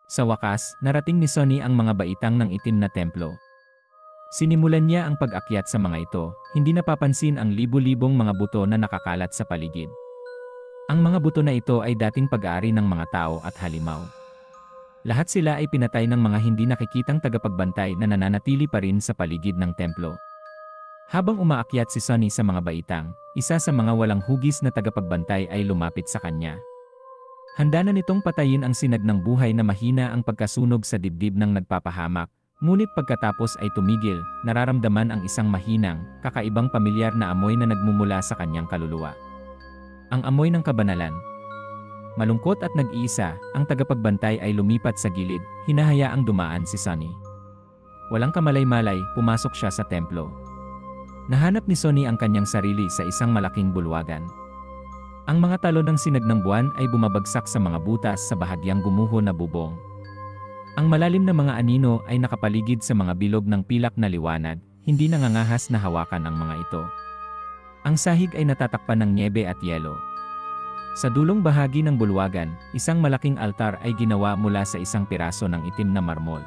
Sa wakas, narating ni Sonny ang mga baitang ng itim na templo. Sinimulan niya ang pag-akyat sa mga ito, hindi napapansin ang libu-libong mga buto na nakakalat sa paligid. Ang mga buto na ito ay dating pag-aari ng mga tao at halimaw. Lahat sila ay pinatay ng mga hindi nakikitang tagapagbantay na nananatili pa rin sa paligid ng templo. Habang umaakyat si Sonny sa mga baitang, isa sa mga walang hugis na tagapagbantay ay lumapit sa kanya. Handa na nitong patayin ang sinag ng buhay na mahina ang pagkasunog sa dibdib ng nagpapahamak, ngunit pagkatapos ay tumigil, nararamdaman ang isang mahinang, kakaibang pamilyar na amoy na nagmumula sa kanyang kaluluwa. Ang amoy ng kabanalan. Malungkot at nag-iisa, ang tagapagbantay ay lumipat sa gilid, hinahayaang dumaan si Sonny. Walang kamalay-malay, pumasok siya sa templo. Nahanap ni Sonny ang kanyang sarili sa isang malaking bulwagan. Ang mga talon ng sinag ng buwan ay bumabagsak sa mga butas sa bahagyang gumuho na bubong. Ang malalim na mga anino ay nakapaligid sa mga bilog ng pilak na liwanag, hindi nangangahas na hawakan ang mga ito. Ang sahig ay natatakpan ng nyebe at yelo. Sa dulong bahagi ng bulwagan, isang malaking altar ay ginawa mula sa isang piraso ng itim na marmol.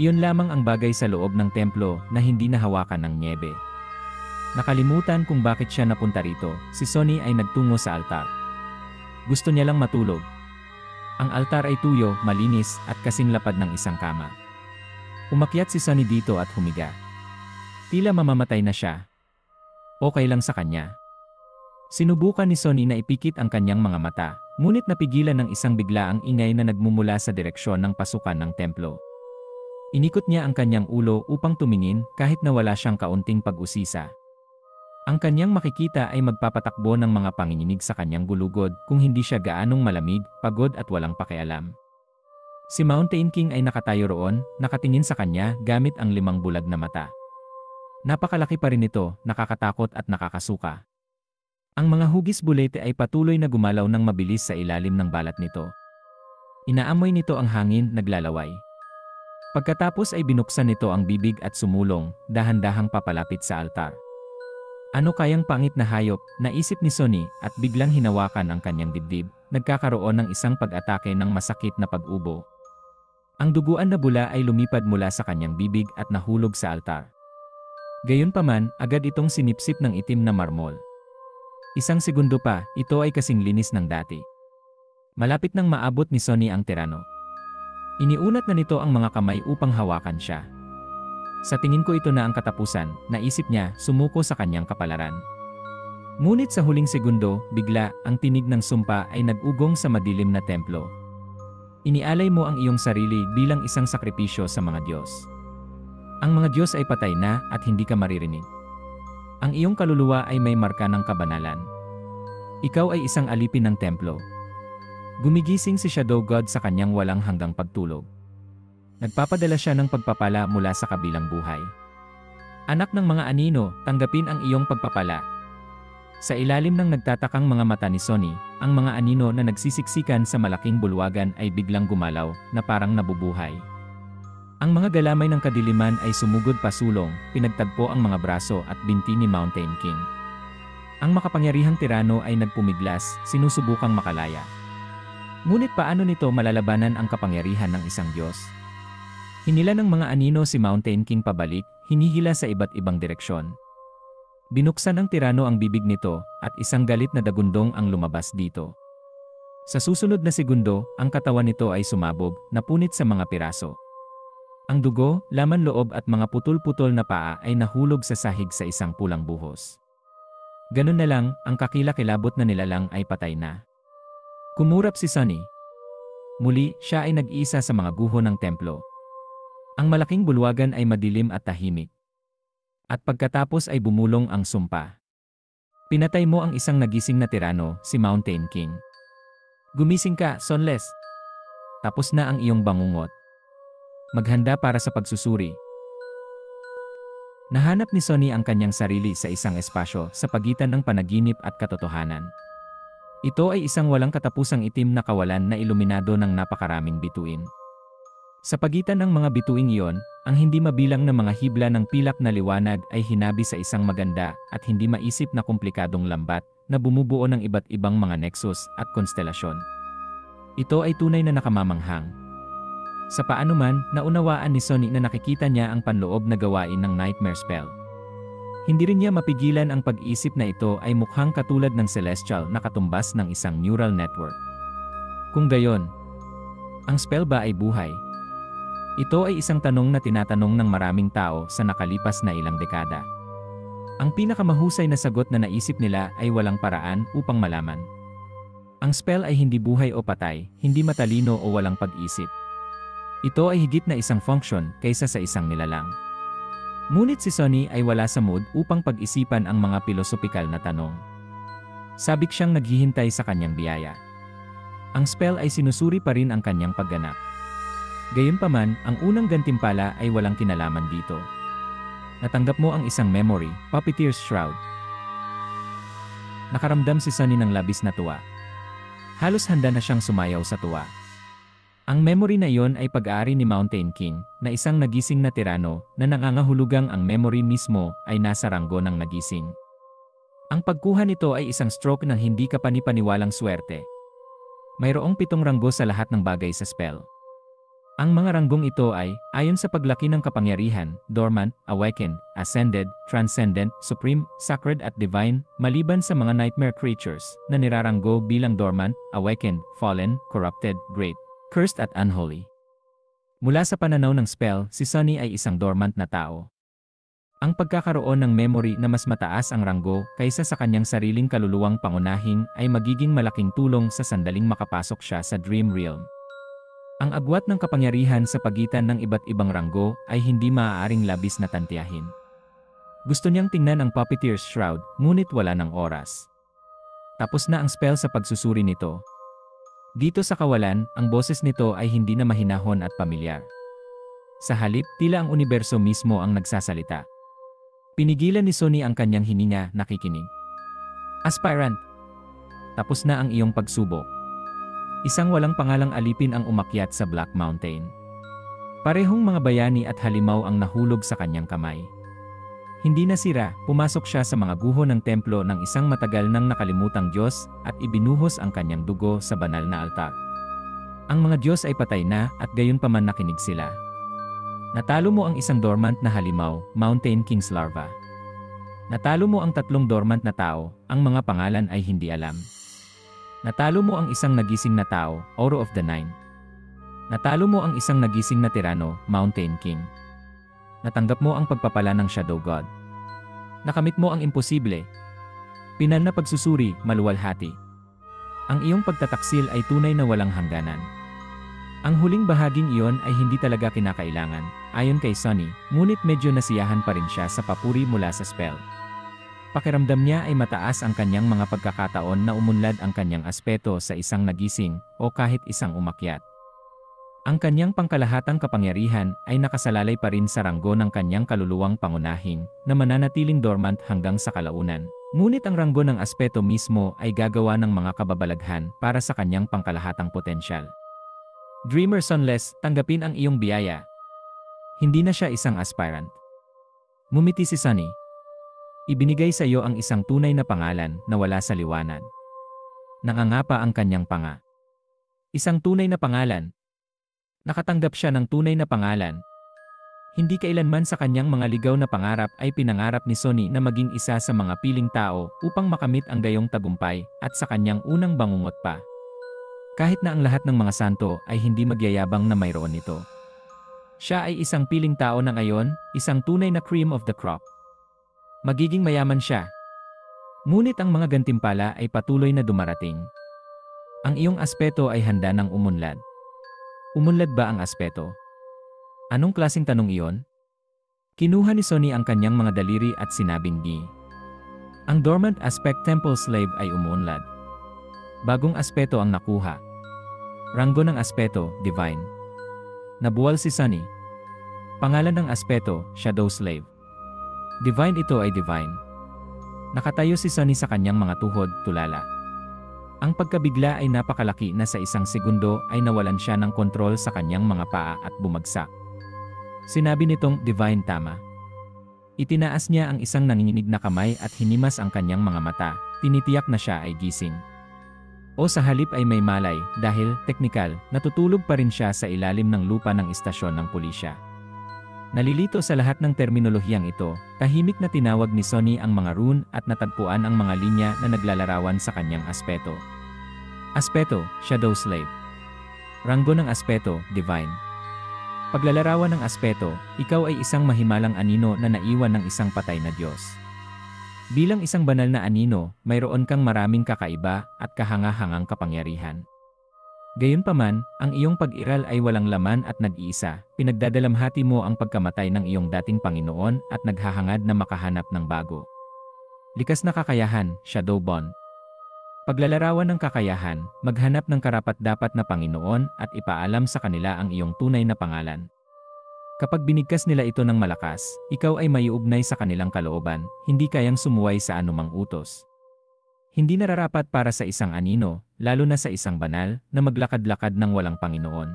Iyon lamang ang bagay sa loob ng templo na hindi nahawakan ng nyebe. Nakalimutan kung bakit siya napunta rito, si Sonny ay nagtungo sa altar. Gusto niya lang matulog. Ang altar ay tuyo, malinis, at kasing lapad ng isang kama. Umakyat si Sonny dito at humiga. Tila mamamatay na siya. Okay lang sa kanya. Sinubukan ni Sonny na ipikit ang kanyang mga mata, ngunit napigilan ng isang biglaang ingay na nagmumula sa direksyon ng pasukan ng templo. Inikot niya ang kanyang ulo upang tumingin kahit na wala siyang kaunting pag-usisa. Ang kanyang makikita ay magpapatakbo ng mga panginginig sa kanyang gulugod kung hindi siya gaanong malamig, pagod at walang pakialam. Si Mountain King ay nakatayo roon, nakatingin sa kanya gamit ang 5 bulag na mata. Napakalaki pa rin ito, nakakatakot at nakakasuka. Ang mga hugis bulete ay patuloy na gumalaw ng mabilis sa ilalim ng balat nito. Inaamoy nito ang hangin, naglalaway. Pagkatapos ay binuksan nito ang bibig at sumulong, dahan-dahang papalapit sa altar. Ano kayang pangit na hayop, naisip ni Sonny at biglang hinawakan ang kanyang dibdib, nagkakaroon ng isang pag-atake ng masakit na pag-ubo. Ang duguan na bula ay lumipad mula sa kanyang bibig at nahulog sa altar. Gayunpaman, agad itong sinipsip ng itim na marmol. Isang segundo pa, ito ay kasing linis ng dati. Malapit nang maabot ni Sonny ang tirano. Iniunat na nito ang mga kamay upang hawakan siya. Sa tingin ko ito na ang katapusan, naisip niya, sumuko sa kanyang kapalaran. Ngunit sa huling segundo, bigla, ang tinig ng sumpa ay nag-ugong sa madilim na templo. Inialay mo ang iyong sarili bilang isang sakripisyo sa mga Diyos. Ang mga Diyos ay patay na at hindi ka maririnig. Ang iyong kaluluwa ay may marka ng kabanalan. Ikaw ay isang alipin ng templo. Gumigising si Shadow God sa kanyang walang hanggang pagtulog. Nagpapadala siya ng pagpapala mula sa kabilang buhay. Anak ng mga anino, tanggapin ang iyong pagpapala. Sa ilalim ng nagtatakang mga mata ni Sonny, ang mga anino na nagsisiksikan sa malaking bulwagan ay biglang gumalaw na parang nabubuhay. Ang mga galamay ng kadiliman ay sumugod pasulong, pinagtagpo ang mga braso at binti ni Mountain King. Ang makapangyarihang tirano ay nagpumiglas, sinusubukang makalaya. Ngunit paano nito malalabanan ang kapangyarihan ng isang Diyos? Hinila ng mga anino si Mountain King pabalik, hinihila sa iba't ibang direksyon. Binuksan ng tirano ang bibig nito, at isang galit na dagundong ang lumabas dito. Sa susunod na segundo, ang katawan nito ay sumabog, napunit sa mga piraso. Ang dugo, laman loob at mga putol-putol na paa ay nahulog sa sahig sa isang pulang buhos. Ganun na lang, ang kakilakilabot na nilalang ay patay na. Kumurap si Sonny. Muli, siya ay nag-iisa sa mga guho ng templo. Ang malaking bulwagan ay madilim at tahimik. At pagkatapos ay bumulong ang sumpa. Pinatay mo ang isang nagising na tirano, si Mountain King. Gumising ka, Sonless. Tapos na ang iyong bangungot. Maghanda para sa pagsusuri. Nahanap ni Sonny ang kanyang sarili sa isang espasyo sa pagitan ng panaginip at katotohanan. Ito ay isang walang katapusang itim na kawalan na iluminado ng napakaraming bituin. Sa pagitan ng mga bituing iyon, ang hindi mabilang na mga hibla ng pilak na liwanag ay hinabi sa isang maganda at hindi maisip na komplikadong lambat na bumubuo ng iba't ibang mga nexus at konstelasyon. Ito ay tunay na nakamamanghang. Sa paanuman, naunawaan ni Sonny na nakikita niya ang panloob na gawain ng nightmare spell. Hindi rin niya mapigilan ang pag-isip na ito ay mukhang katulad ng celestial na katumbas ng isang neural network. Kung gayon, ang spell ba ay buhay? Ito ay isang tanong na tinatanong ng maraming tao sa nakalipas na ilang dekada. Ang pinakamahusay na sagot na naisip nila ay walang paraan upang malaman. Ang spell ay hindi buhay o patay, hindi matalino o walang pag-isip. Ito ay higit na isang function kaysa sa isang nilalang. Ngunit si Sonny ay wala sa mood upang pag-isipan ang mga pilosopikal na tanong. Sabik siyang naghihintay sa kanyang biyaya. Ang spell ay sinusuri pa rin ang kanyang pagganap. Gayunpaman, ang unang gantimpala ay walang kinalaman dito. Natanggap mo ang isang memory, Puppeteer's Shroud. Nakaramdam si Sonny ng labis na tuwa. Halos handa na siyang sumayaw sa tuwa. Ang memory na iyon ay pag-aari ni Mountain King, na isang nagising na tirano na nangangahulugang ang memory mismo ay nasa ranggo ng nagising. Ang pagkuha nito ay isang stroke ng hindi kapanipaniwalang swerte. Mayroong 7 ranggo sa lahat ng bagay sa spell. Ang mga ranggong ito ay, ayon sa paglaki ng kapangyarihan, dormant, awakened, ascended, transcendent, supreme, sacred at divine, maliban sa mga nightmare creatures na niraranggo bilang dormant, awakened, fallen, corrupted, great, cursed at unholy. Mula sa pananaw ng spell, si Sonny ay isang dormant na tao. Ang pagkakaroon ng memory na mas mataas ang ranggo kaysa sa kanyang sariling kaluluwang pangunahing ay magiging malaking tulong sa sandaling makapasok siya sa dream realm. Ang agwat ng kapangyarihan sa pagitan ng iba't ibang ranggo ay hindi maaaring labis na tantiyahin. Gusto niyang tingnan ang Puppeteer's Shroud, ngunit wala ng oras. Tapos na ang spell sa pagsusuri nito. Dito sa kawalan, ang boses nito ay hindi na mahinahon at pamilyar. Sa halip, tila ang universo mismo ang nagsasalita. Pinigilan ni Sonny ang kanyang hininga, nakikinig. Aspirant, tapos na ang iyong pagsubok. Isang walang pangalang alipin ang umakyat sa Black Mountain. Parehong mga bayani at halimaw ang nahulog sa kanyang kamay. Hindi nasira, pumasok siya sa mga guho ng templo ng isang matagal nang nakalimutang Diyos at ibinuhos ang kanyang dugo sa banal na altar. Ang mga Diyos ay patay na at gayunpaman nakinig sila. Natalo mo ang isang dormant na halimaw, Mountain King's larva. Natalo mo ang 3 dormant na tao, ang mga pangalan ay hindi alam. Natalo mo ang isang nagising na tao, Oro of the Nine. Natalo mo ang isang nagising na tirano, Mountain King. Natanggap mo ang pagpapala ng Shadow God. Nakamit mo ang imposible. Pinal na pagsusuri, maluwalhati. Ang iyong pagtataksil ay tunay na walang hangganan. Ang huling bahaging iyon ay hindi talaga kinakailangan, ayon kay Sonny, ngunit medyo nasiyahan pa rin siya sa papuri mula sa spell. Pakiramdam niya ay mataas ang kanyang mga pagkakataon na umunlad ang kanyang aspeto sa isang nagising o kahit isang umakyat. Ang kanyang pangkalahatang kapangyarihan ay nakasalalay pa rin sa ranggo ng kanyang kaluluwang pangunahing na mananatiling dormant hanggang sa kalaunan. Ngunit ang ranggo ng aspeto mismo ay gagawa ng mga kababalaghan para sa kanyang pangkalahatang potensyal. Dreamer Sonless, tanggapin ang iyong biyaya. Hindi na siya isang aspirant. Ngumiti si Sonny. Ibinigay sa iyo ang isang tunay na pangalan na wala sa liwanag. Nangangapa ang kanyang panga. Isang tunay na pangalan. Nakatanggap siya ng tunay na pangalan. Hindi kailanman sa kanyang mga ligaw na pangarap ay pinangarap ni Sonny na maging isa sa mga piling tao upang makamit ang gayong tagumpay at sa kanyang unang bangungot pa. Kahit na ang lahat ng mga santo ay hindi magyayabang na mayroon nito. Siya ay isang piling tao na ngayon, isang tunay na cream of the crop. Magiging mayaman siya. Ngunit ang mga gantimpala ay patuloy na dumarating. Ang iyong aspeto ay handa ng umunlad. Umunlad ba ang aspeto? Anong klaseng tanong iyon? Kinuha ni Sonny ang kanyang mga daliri at sinabing di. Ang dormant aspect temple slave ay umuunlad. Bagong aspeto ang nakuha. Ranggo ng aspeto, divine. Nabuwal si Sonny. Pangalan ng aspeto, shadow slave. Divine, ito ay divine. Nakatayo si Sonny sa kanyang mga tuhod, tulala. Ang pagkabigla ay napakalaki na sa isang segundo ay nawalan siya ng kontrol sa kanyang mga paa at bumagsak. Sinabi nitong, divine, tama. Itinaas niya ang isang nanginginig na kamay at hinimas ang kanyang mga mata, tinitiyak na siya ay gising. O sa halip ay may malay dahil, teknikal, natutulog pa rin siya sa ilalim ng lupa ng istasyon ng pulisya. Nalilito sa lahat ng terminolohiyang ito, tahimik na tinawag ni Sonny ang mga rune at natagpuan ang mga linya na naglalarawan sa kanyang aspeto. Aspeto, Shadow Slave. Ranggo ng aspeto, Divine. Paglalarawan ng aspeto, ikaw ay isang mahimalang anino na naiwan ng isang patay na Diyos. Bilang isang banal na anino, mayroon kang maraming kakaiba at kahanga-hangang kapangyarihan. Gayunpaman, ang iyong pag-iral ay walang laman at nag-iisa, pinagdadalamhati mo ang pagkamatay ng iyong dating Panginoon at naghahangad na makahanap ng bago. Likas na kakayahan, Shadow Bond. Paglalarawan ng kakayahan, maghanap ng karapat-dapat na Panginoon at ipaalam sa kanila ang iyong tunay na pangalan. Kapag binigkas nila ito ng malakas, ikaw ay maiugnay sa kanilang kalooban, hindi kayang sumuway sa anumang utos. Hindi nararapat para sa isang anino, lalo na sa isang banal, na maglakad-lakad ng walang Panginoon.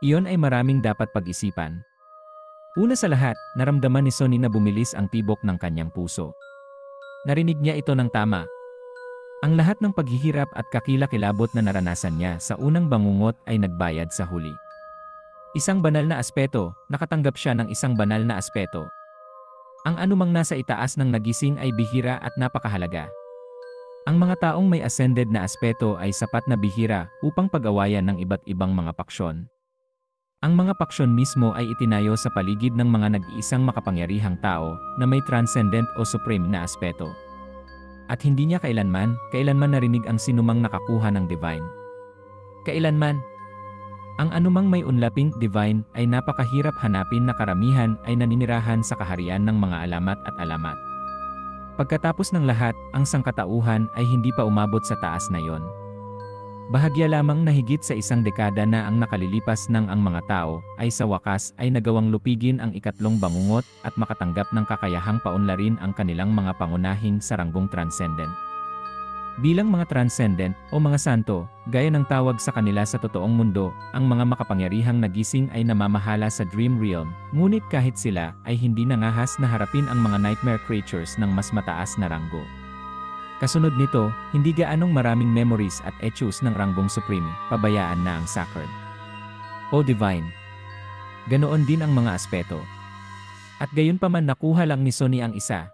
Iyon ay maraming dapat pag-isipan. Una sa lahat, naramdaman ni Sonny na bumilis ang tibok ng kanyang puso. Narinig niya ito ng tama. Ang lahat ng paghihirap at kakilakilabot na naranasan niya sa unang bangungot ay nagbayad sa huli. Isang banal na aspeto, nakatanggap siya ng isang banal na aspeto. Ang anumang nasa itaas ng nagising ay bihira at napakahalaga. Ang mga taong may ascended na aspeto ay sapat na bihira upang pag-awayan ng iba't ibang mga paksyon. Ang mga paksyon mismo ay itinayo sa paligid ng mga nag-iisang makapangyarihang tao na may transcendent o supreme na aspeto. At hindi niya kailanman narinig ang sinumang nakakuha ng divine. Kailanman. Ang anumang may unlaping divine ay napakahirap hanapin na karamihan ay naninirahan sa kaharian ng mga alamat at alamat. Pagkatapos ng lahat, ang sangkatauhan ay hindi pa umabot sa taas na yon. Bahagya lamang na higit sa isang dekada na ang nakalilipas ng ang mga tao ay sa wakas ay nagawang lupigin ang ikatlong bangungot at makatanggap ng kakayahang paunlarin ang kanilang mga pangunahing saranggong transcendent. Bilang mga transcendent o mga santo, gaya ng tawag sa kanila sa totoong mundo, ang mga makapangyarihang nagising ay namamahala sa dream realm, ngunit kahit sila ay hindi nangahas na harapin ang mga nightmare creatures ng mas mataas na ranggo. Kasunod nito, hindi gaanong maraming memories at echoes ng ranggong supreme, pabayaan na ang sacred o divine. Ganoon din ang mga aspeto. At gayon pa man nakuha lang ni Sonny ang isa.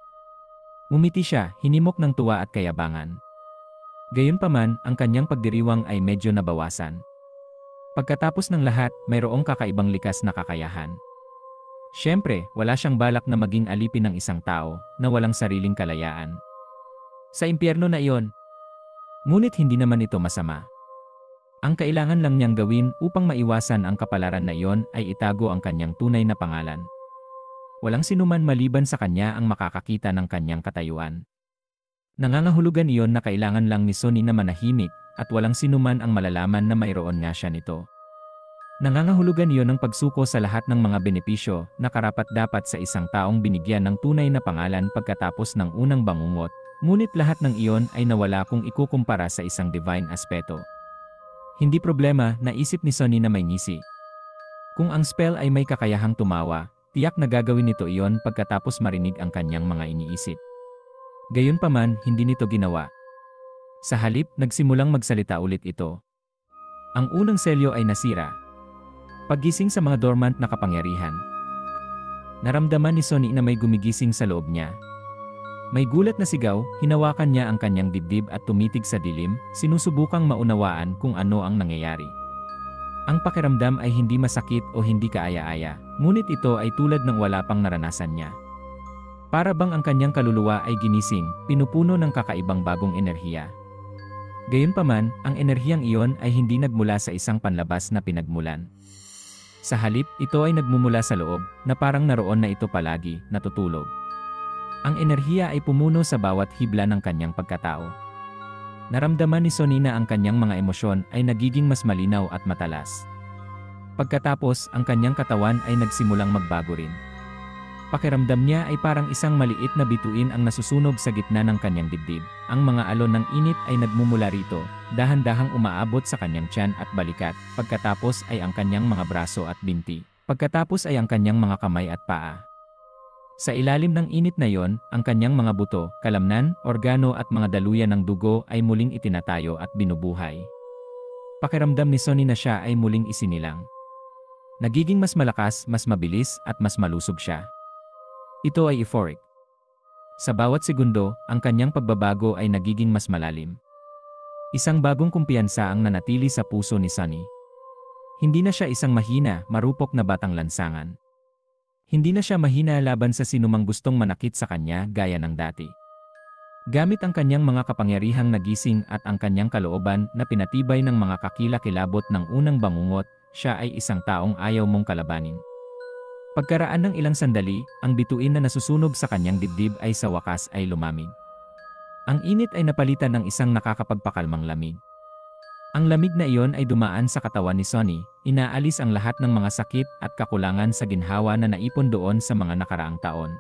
Umiti siya, hinimok ng tuwa at kayabangan. Gayunpaman, ang kanyang pagdiriwang ay medyo nabawasan. Pagkatapos ng lahat, mayroong kakaibang likas na kakayahan. Siyempre, wala siyang balak na maging alipin ng isang tao na walang sariling kalayaan. Sa impyerno na iyon. Ngunit hindi naman ito masama. Ang kailangan lang niyang gawin upang maiwasan ang kapalaran na iyon ay itago ang kanyang tunay na pangalan. Walang sinuman maliban sa kanya ang makakakita ng kanyang katayuan. Nangangahulugan iyon na kailangan lang ni Sonny na manahimik at walang sinuman ang malalaman na mayroon nga siya nito. Nangangahulugan iyon ng pagsuko sa lahat ng mga benepisyo na karapat-dapat sa isang taong binigyan ng tunay na pangalan pagkatapos ng unang bangungot, ngunit lahat ng iyon ay nawala kung ikukumpara sa isang divine aspeto. Hindi problema, naisip ni Sonny na may ngisi. Kung ang spell ay may kakayahang tumawa, tiyak na gagawin nito iyon pagkatapos marinig ang kanyang mga iniisip. Gayunpaman, hindi nito ginawa. Sa halip, nagsimulang magsalita ulit ito. Ang unang selyo ay nasira. Paggising sa mga dormant na kapangyarihan. Naramdaman ni Sonny na may gumigising sa loob niya. May gulat na sigaw, hinawakan niya ang kanyang dibdib at tumitig sa dilim, sinusubukang maunawaan kung ano ang nangyayari. Ang pakiramdam ay hindi masakit o hindi kaaya-aya, ngunit ito ay tulad ng wala pang naranasan niya. Para bang ang kanyang kaluluwa ay ginising, pinupuno ng kakaibang bagong enerhiya. Gayunpaman, ang enerhiyang iyon ay hindi nagmula sa isang panlabas na pinagmulan. Sa halip, ito ay nagmumula sa loob, na parang naroon na ito palagi, natutulog. Ang enerhiya ay pumuno sa bawat hibla ng kanyang pagkatao. Naramdaman ni Sonny na ang kanyang mga emosyon ay nagiging mas malinaw at matalas. Pagkatapos, ang kanyang katawan ay nagsimulang magbago rin. Pakiramdam niya ay parang isang maliit na bituin ang nasusunog sa gitna ng kanyang dibdib. Ang mga alon ng init ay nagmumula rito, dahan-dahang umaabot sa kanyang tiyan at balikat, pagkatapos ay ang kanyang mga braso at binti, pagkatapos ay ang kanyang mga kamay at paa. Sa ilalim ng init na yon, ang kanyang mga buto, kalamnan, organo at mga daluyan ng dugo ay muling itinatayo at binubuhay. Pakiramdam ni Sonny na siya ay muling isinilang. Nagiging mas malakas, mas mabilis, at mas malusog siya. Ito ay euphoric. Sa bawat segundo, ang kanyang pagbabago ay nagiging mas malalim. Isang bagong kumpiyansa ang nanatili sa puso ni Sonny. Hindi na siya isang mahina, marupok na batang lansangan. Hindi na siya mahina laban sa sinumang gustong manakit sa kanya gaya ng dati. Gamit ang kanyang mga kapangyarihang nagising at ang kanyang kalooban na pinatibay ng mga kakilakilabot ng unang bangungot, siya ay isang taong ayaw mong kalabanin. Pagkaraan ng ilang sandali, ang bituin na nasusunog sa kanyang dibdib ay sa wakas ay lumamig. Ang init ay napalitan ng isang nakakapagpakalmang lamig. Ang lamig na iyon ay dumaan sa katawan ni Sonny, inaalis ang lahat ng mga sakit at kakulangan sa ginhawa na naipon doon sa mga nakaraang taon.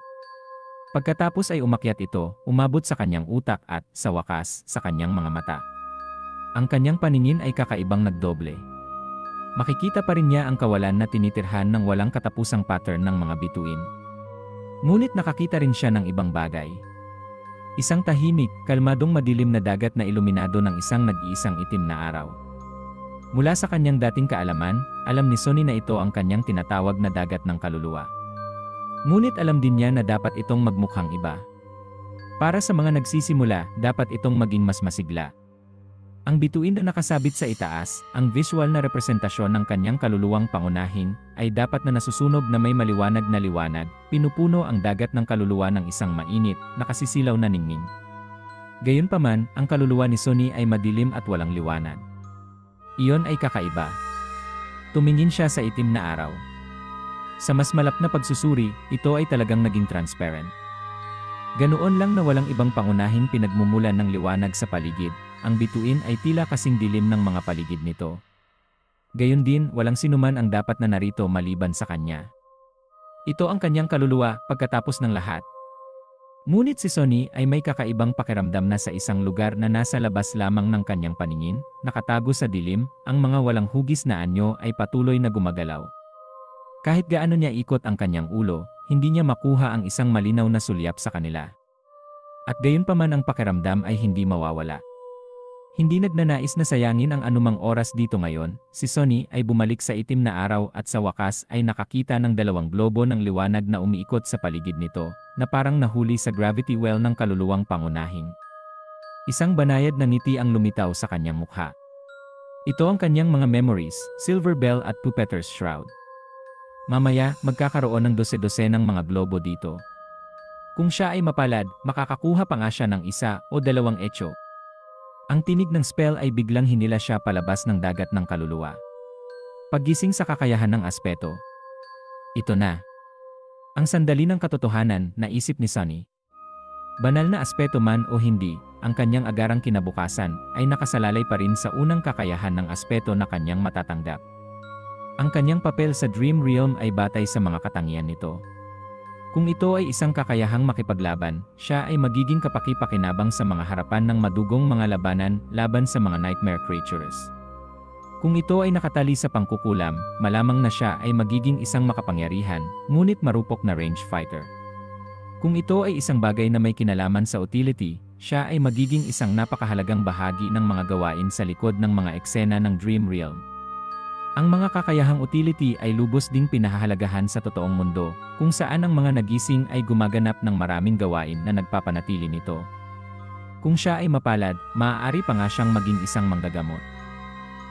Pagkatapos ay umakyat ito, umabot sa kanyang utak at, sa wakas, sa kanyang mga mata. Ang kanyang paningin ay kakaibang nagdoble. Makikita pa rin niya ang kawalan na tinitirhan ng walang katapusang pattern ng mga bituin. Ngunit nakakita rin siya ng ibang bagay. Isang tahimik, kalmadong madilim na dagat na iluminado ng isang nag-iisang itim na araw. Mula sa kanyang dating kaalaman, alam ni Sonny na ito ang kanyang tinatawag na dagat ng kaluluwa. Ngunit alam din niya na dapat itong magmukhang iba. Para sa mga nagsisimula, dapat itong maging mas masigla. Ang bituin na nakasabit sa itaas, ang visual na representasyon ng kanyang kaluluwang pangunahin, ay dapat na nasusunog na may maliwanag na liwanag, pinupuno ang dagat ng kaluluwa ng isang mainit, nakasisilaw na ningning. Gayunpaman, ang kaluluwa ni Sonny ay madilim at walang liwanag. Iyon ay kakaiba. Tumingin siya sa itim na araw. Sa mas malap na pagsusuri, ito ay talagang naging transparent. Ganoon lang na walang ibang pangunahing pinagmumulan ng liwanag sa paligid, ang bituin ay tila kasing dilim ng mga paligid nito. Gayon din, walang sinuman ang dapat na narito maliban sa kanya. Ito ang kanyang kaluluwa pagkatapos ng lahat. Ngunit si Sonny ay may kakaibang pakiramdam na sa isang lugar na nasa labas lamang ng kanyang paningin, nakatago sa dilim, ang mga walang hugis na anyo ay patuloy na gumagalaw. Kahit gaano niya ikot ang kanyang ulo, hindi niya makuha ang isang malinaw na sulyap sa kanila. At gayunpaman ang pakiramdam ay hindi mawawala. Hindi nagnanais na sayangin ang anumang oras dito ngayon, si Sonny ay bumalik sa itim na araw at sa wakas ay nakakita ng dalawang globo ng liwanag na umiikot sa paligid nito, na parang nahuli sa gravity well ng kaluluwang pangunahing. Isang banayad na ngiti ang lumitaw sa kanyang mukha. Ito ang kanyang mga memories, Silver Bell at Puppeters Shroud. Mamaya, magkakaroon ng dose-dosenang mga globo dito. Kung siya ay mapalad, makakakuha pa nga siya ng isa o dalawang etyo. Ang tinig ng spell ay biglang hinila siya palabas ng dagat ng kaluluwa. Paggising sa kakayahan ng aspeto. Ito na. Ang sandali ng katotohanan, naisip ni Sonny. Banal na aspeto man o hindi, ang kanyang agarang kinabukasan ay nakasalalay pa rin sa unang kakayahan ng aspeto na kanyang matatanggap. Ang kanyang papel sa Dream Realm ay batay sa mga katangian nito. Kung ito ay isang kakayahang makipaglaban, siya ay magiging kapaki-pakinabang sa mga harapan ng madugong mga labanan laban sa mga nightmare creatures. Kung ito ay nakatali sa pangkukulam, malamang na siya ay magiging isang makapangyarihan, ngunit marupok na range fighter. Kung ito ay isang bagay na may kinalaman sa utility, siya ay magiging isang napakahalagang bahagi ng mga gawain sa likod ng mga eksena ng Dream Realm. Ang mga kakayahang utility ay lubos ding pinahahalagahan sa totoong mundo, kung saan ang mga nagising ay gumaganap ng maraming gawain na nagpapanatili nito. Kung siya ay mapalad, maaari pa nga siyang maging isang manggagamot.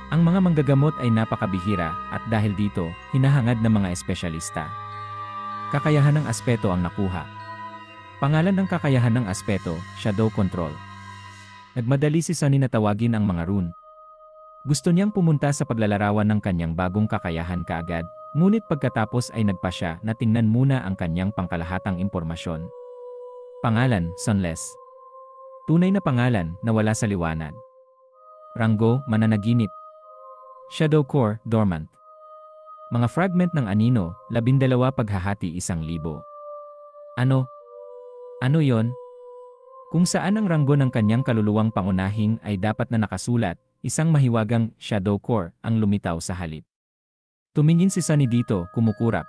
Ang mga manggagamot ay napakabihira at dahil dito, hinahangad ng mga espesyalista. Kakayahan ng aspeto ang nakuha. Pangalan ng kakayahan ng aspeto, Shadow Control. Nagmadali si Sonny na tawagin ang mga rune. Gusto niyang pumunta sa paglalarawan ng kanyang bagong kakayahan kaagad, ngunit pagkatapos ay nagpa siya na tingnan muna ang kanyang pangkalahatang impormasyon. Pangalan, Sunless. Tunay na pangalan na wala sa liwanag. Ranggo, mananaginip. Shadow Core, Dormant. Mga fragment ng anino, 12 paghahati 1,000. Ano? Ano yon? Kung saan ang ranggo ng kanyang kaluluwang pangunahing ay dapat na nakasulat, isang mahiwagang Shadow Core ang lumitaw sa halip. Tumingin si Sonny dito, kumukurap.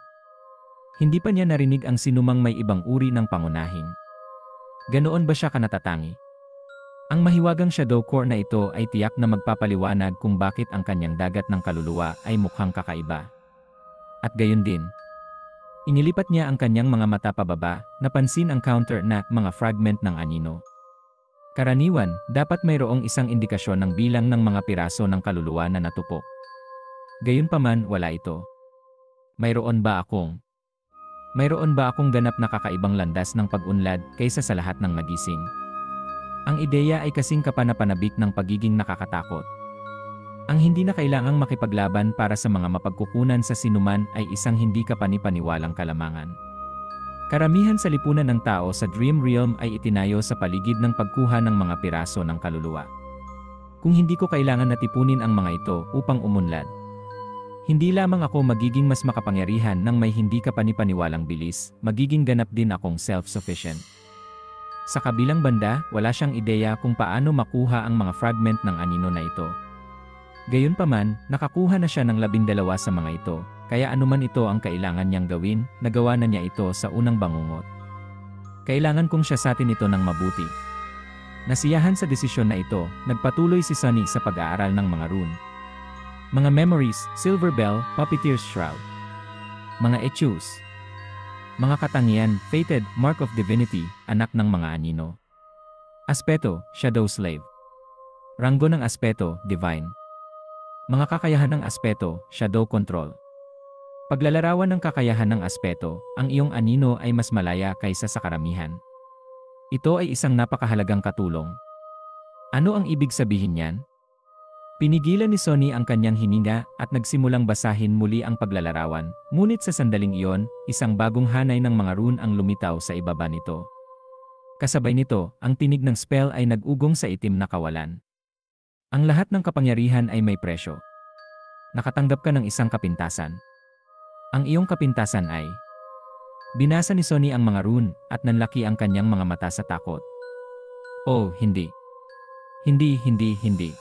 Hindi pa niya narinig ang sinumang may ibang uri ng pangunahing. Ganoon ba siya kanatatangi? Ang mahiwagang shadow core na ito ay tiyak na magpapaliwanag kung bakit ang kanyang dagat ng kaluluwa ay mukhang kakaiba. At gayon din, inilipat niya ang kanyang mga mata pababa, napansin ang counter na mga fragment ng anino. Karaniwan, dapat mayroong isang indikasyon ng bilang ng mga piraso ng kaluluwa na natupok. Gayunpaman, wala ito. Mayroon ba akong ganap na kakaibang landas ng pag-unlad kaysa sa lahat ng nagising? Ang ideya ay kasing kapanapanabik ng pagiging nakakatakot. Ang hindi na kailangang makipaglaban para sa mga mapagkukunan sa sinuman ay isang hindi kapanipaniwalang kalamangan. Karamihan sa lipunan ng tao sa Dream Realm ay itinayo sa paligid ng pagkuha ng mga piraso ng kaluluwa. Kung hindi ko kailangan na tipunin ang mga ito upang umunlad, hindi lamang ako magiging mas makapangyarihan ng may hindi kapanipaniwalang bilis, magiging ganap din akong self-sufficient. Sa kabilang banda, wala siyang ideya kung paano makuha ang mga fragment ng anino na ito. Gayunpaman, nakakuha na siya ng 12 sa mga ito, kaya anuman ito ang kailangan niyang gawin, nagawa na niya ito sa unang bangungot. Kailangan kong siyasatin ito ng mabuti. Nasiyahan sa desisyon na ito, nagpatuloy si Sunny sa pag-aaral ng mga rune. Mga memories, Silver Bell, Puppeteer's Shroud. Mga etus. Mga katangian, Fated, Mark of Divinity, anak ng mga anino. Aspeto, Shadow Slave. Ranggo ng aspeto, Divine. Mga kakayahan ng aspeto, Shadow Control. Paglalarawan ng kakayahan ng aspeto, ang iyong anino ay mas malaya kaysa sa karamihan. Ito ay isang napakahalagang katulong. Ano ang ibig sabihin niyan? Pinigilan ni Sunny ang kanyang hininga at nagsimulang basahin muli ang paglalarawan, ngunit sa sandaling iyon, isang bagong hanay ng mga rune ang lumitaw sa ibaba nito. Kasabay nito, ang tinig ng spell ay nag-ugong sa itim na kawalan. Ang lahat ng kapangyarihan ay may presyo. Nakatanggap ka ng isang kapintasan. Ang iyong kapintasan ay... Binasa ni Sunny ang mga rune at nanlaki ang kanyang mga mata sa takot. Oh, hindi. Hindi.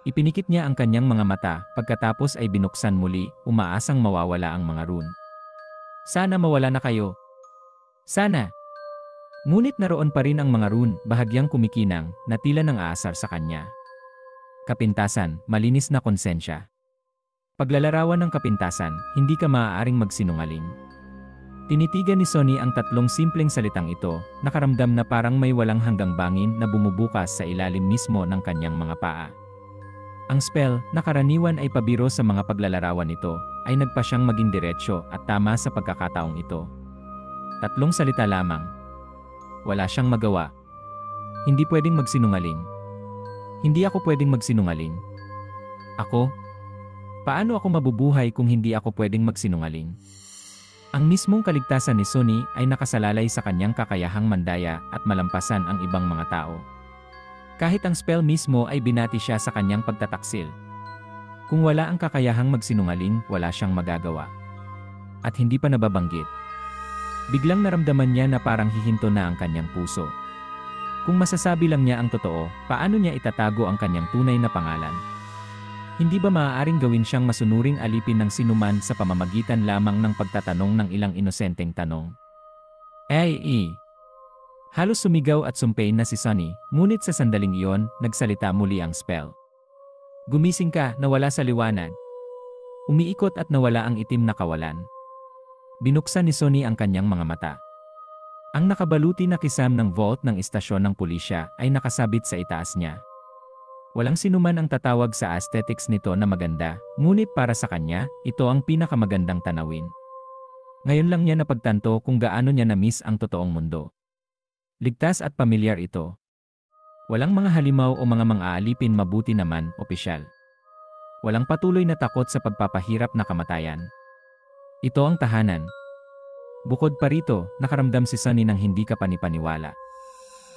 Ipinikit niya ang kanyang mga mata, pagkatapos ay binuksan muli, umaasang mawawala ang mga rune. Sana mawala na kayo. Sana. Ngunit naroon pa rin ang mga rune, bahagyang kumikinang, na tila nang aasar sa kanya. Kapintasan, malinis na konsensya. Paglalarawan ng kapintasan, hindi ka maaaring magsinungaling. Tinitigan ni Sunny ang tatlong simpleng salitang ito, nakaramdam na parang may walang hanggang bangin na bumubukas sa ilalim mismo ng kanyang mga paa. Ang spell, na karaniwan ay pabiro sa mga paglalarawan nito, ay nagpa siyang maging diretsyo at tama sa pagkakataong ito. Tatlong salita lamang. Wala siyang magawa. Hindi pwedeng magsinungaling. Hindi ako pwedeng magsinungaling. Ako? Paano ako mabubuhay kung hindi ako pwedeng magsinungaling? Ang mismong kaligtasan ni Sunny ay nakasalalay sa kanyang kakayahang mandaya at malampasan ang ibang mga tao. Kahit ang spell mismo ay binati siya sa kanyang pagtataksil. Kung wala ang kakayahang magsinungaling, wala siyang magagawa. At hindi pa nababanggit. Biglang naramdaman niya na parang hihinto na ang kanyang puso. Kung masasabi lang niya ang totoo, paano niya itatago ang kanyang tunay na pangalan? Hindi ba maaaring gawin siyang masunuring alipin ng sinuman sa pamamagitan lamang ng pagtatanong ng ilang inosenteng tanong? Halos sumigaw at sumpay na si Sunny, ngunit sa sandaling iyon, nagsalita muli ang spell. Gumising ka, nawala sa liwanag. Umiikot at nawala ang itim na kawalan. Binuksan ni Sunny ang kanyang mga mata. Ang nakabaluti na kisam ng vault ng istasyon ng pulisya ay nakasabit sa itaas niya. Walang sinuman ang tatawag sa aesthetics nito na maganda, ngunit para sa kanya, ito ang pinakamagandang tanawin. Ngayon lang niya napagtanto kung gaano niya na-miss ang totoong mundo. Ligtas at pamilyar ito. Walang mga halimaw o mga mang-aalipin, mabuti naman, opisyal. Walang patuloy na takot sa pagpapahirap na kamatayan. Ito ang tahanan. Bukod pa rito, nakaramdam si Sunny ng hindi kapanipaniwala.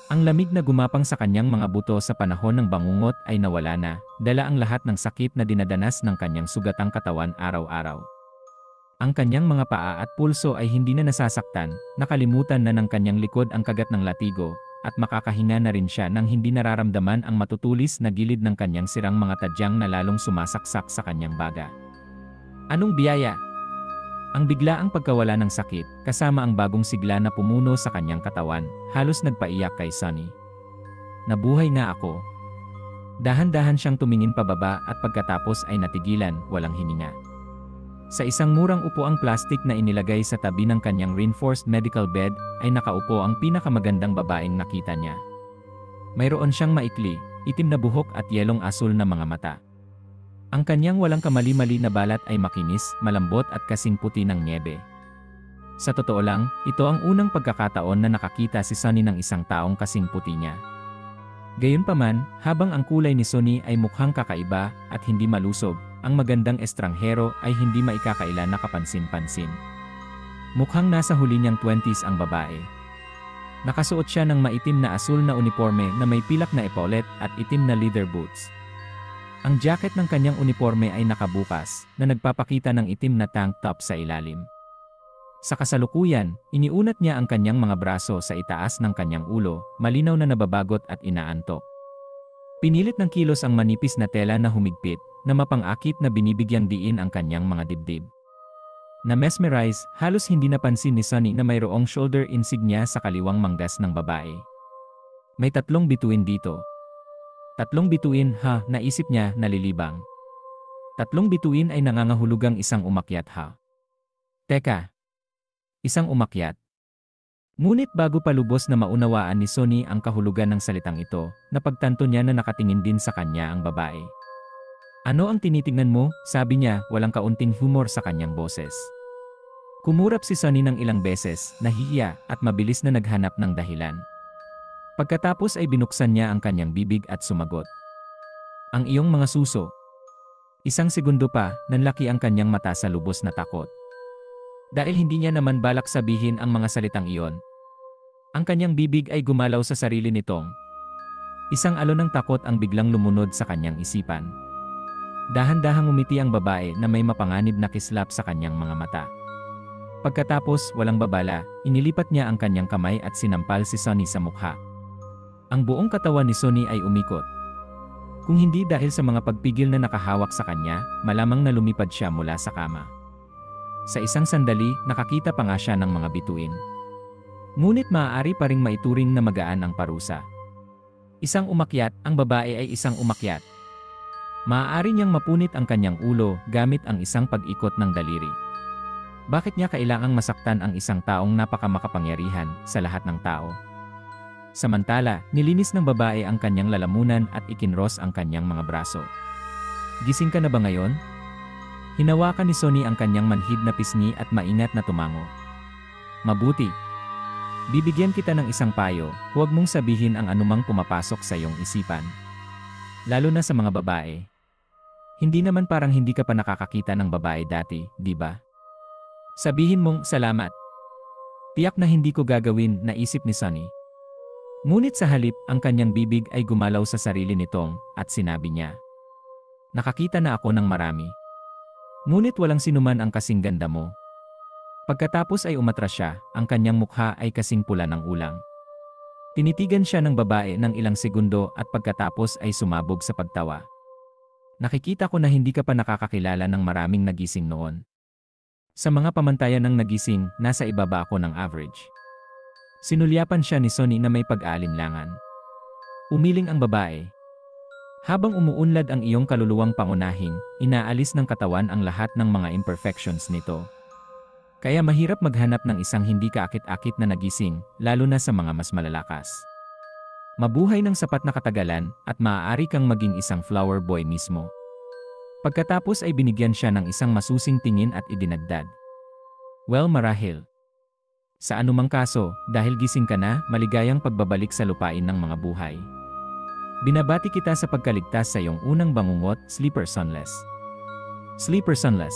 Ang lamig na gumapang sa kanyang mga buto sa panahon ng bangungot ay nawala na, dala ang lahat ng sakit na dinadanas ng kanyang sugatang katawan araw-araw. Ang kanyang mga paa at pulso ay hindi na nasasaktan, nakalimutan na ng kanyang likod ang kagat ng latigo, at makakahinga na rin siya nang hindi nararamdaman ang matutulis na gilid ng kanyang sirang mga tadyang na lalong sumasaksak sa kanyang baga. Anong biyaya? Ang biglaang pagkawala ng sakit, kasama ang bagong sigla na pumuno sa kanyang katawan, halos nagpaiyak kay Sonny. Nabuhay nga ako. Dahan-dahan siyang tumingin pababa at pagkatapos ay natigilan, walang hininga. Sa isang murang upuang plastik na inilagay sa tabi ng kanyang reinforced medical bed, ay nakaupo ang pinakamagandang babaeng nakita niya. Mayroon siyang maikli, itim na buhok at yelong asul na mga mata. Ang kanyang walang kamali-mali na balat ay makinis, malambot at kasing puti ng niebe. Sa totoo lang, ito ang unang pagkakataon na nakakita si Sonny ng isang taong kasing puti niya. Gayunpaman, habang ang kulay ni Sonny ay mukhang kakaiba at hindi malusob, ang magandang estranghero ay hindi maikakaila na kapansin-pansin. Mukhang nasa huli niyang 20s ang babae. Nakasuot siya ng maitim na asul na uniforme na may pilak na epaulet at itim na leather boots. Ang jacket ng kanyang uniforme ay nakabukas, na nagpapakita ng itim na tank top sa ilalim. Sa kasalukuyan, iniunat niya ang kanyang mga braso sa itaas ng kanyang ulo, malinaw na nababagot at inaantok. Pinilit ng kilos ang manipis na tela na humigpit, na mapang-akit na binibigyang diin ang kanyang mga dibdib. Na mesmerize, halos hindi napansin ni Sonny na mayroong shoulder insignia sa kaliwang manggas ng babae. May 3 bituin dito. 3 bituin, ha, naisip niya, nalilibang. 3 bituin ay nangangahulugang isang umakyat, ha. Teka. Isang umakyat. Ngunit bago pa lubos na maunawaan ni Sonny ang kahulugan ng salitang ito, napagtanto niya na nakatingin din sa kanya ang babae. Ano ang tinitingnan mo? Sabi niya, walang kaunting humor sa kanyang boses. Kumurap si Sonny ng ilang beses, nahihiya at mabilis na naghanap ng dahilan. Pagkatapos ay binuksan niya ang kanyang bibig at sumagot. Ang iyong mga suso. Isang segundo pa, nanlaki ang kanyang mata sa lubos na takot. Dahil hindi niya naman balak sabihin ang mga salitang iyon. Ang kanyang bibig ay gumalaw sa sarili nitong. Isang alon ng takot ang biglang lumunod sa kanyang isipan. Dahan-dahang umiti ang babae na may mapanganib na kislap sa kanyang mga mata. Pagkatapos, walang babala, inilipat niya ang kanyang kamay at sinampal si Sonny sa mukha. Ang buong katawan ni Sonny ay umikot. Kung hindi dahil sa mga pagpigil na nakahawak sa kanya, malamang na lumipad siya mula sa kama. Sa isang sandali, nakakita pa nga siya ng mga bituin. Ngunit maaari pa ring maituring na magaan ang parusa. Isang umakyat, ang babae ay isang umakyat. Maaari niyang mapunit ang kanyang ulo gamit ang isang pag-ikot ng daliri. Bakit niya kailangang masaktan ang isang taong napakamakapangyarihan sa lahat ng tao? Samantala, nilinis ng babae ang kanyang lalamunan at ikinros ang kanyang mga braso. Gising ka na ba ngayon? Hinawakan ni Sonny ang kanyang manhid na pisngi at maingat na tumango. Mabuti. Bibigyan kita ng isang payo, huwag mong sabihin ang anumang pumapasok sa iyong isipan. Lalo na sa mga babae. Hindi naman parang hindi ka pa nakakakita ng babae dati, di ba? Sabihin mong, salamat. Tiyak na hindi ko gagawin, naisip ni Sonny. Ngunit sa halip, ang kanyang bibig ay gumalaw sa sarili nitong, at sinabi niya. Nakakita na ako ng marami. Ngunit walang sinuman ang kasing ganda mo. Pagkatapos ay umatras siya, ang kanyang mukha ay kasing pula ng ulang. Tinitigan siya ng babae ng ilang segundo at pagkatapos ay sumabog sa pagtawa. Nakikita ko na hindi ka pa nakakakilala ng maraming nagising noon. Sa mga pamantayan ng nagising, nasa ibaba ako ng average. Sinulyapan siya ni Sonny na may pag-aalinlangan. Umiling ang babae. Habang umuunlad ang iyong kaluluwang pangunahing, inaalis ng katawan ang lahat ng mga imperfections nito. Kaya mahirap maghanap ng isang hindi kaakit-akit na nagising, lalo na sa mga mas malalakas. Mabuhay ng sapat na katagalan, at maaari kang maging isang flower boy mismo. Pagkatapos ay binigyan siya ng isang masusing tingin at idinagdag. Well, marahil. Sa anumang kaso, dahil gising ka na, maligayang pagbabalik sa lupain ng mga buhay. Binabati kita sa pagkaligtas sa iyong unang bangungot, Sleeper Sunless. Sleeper Sunless.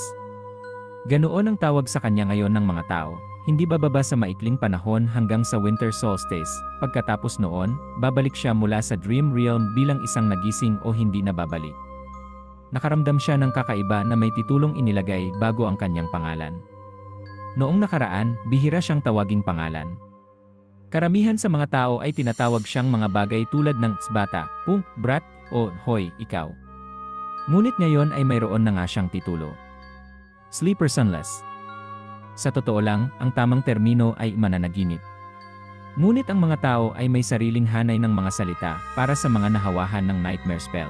Ganoon ang tawag sa kanya ngayon ng mga tao, hindi bababa sa maikling panahon hanggang sa winter solstice. Pagkatapos noon, babalik siya mula sa dream realm bilang isang nagising o hindi na babalik. Nakaramdam siya ng kakaiba na may titulong inilagay bago ang kanyang pangalan. Noong nakaraan, bihira siyang tawaging pangalan. Karamihan sa mga tao ay tinatawag siyang mga bagay tulad ng bata, punk, brat, o hoy, ikaw. Ngunit ngayon ay mayroon na nga siyang titulo. Sleeper Sunless. Sa totoo lang, ang tamang termino ay mananaginip. Ngunit ang mga tao ay may sariling hanay ng mga salita para sa mga nahawahan ng nightmare spell.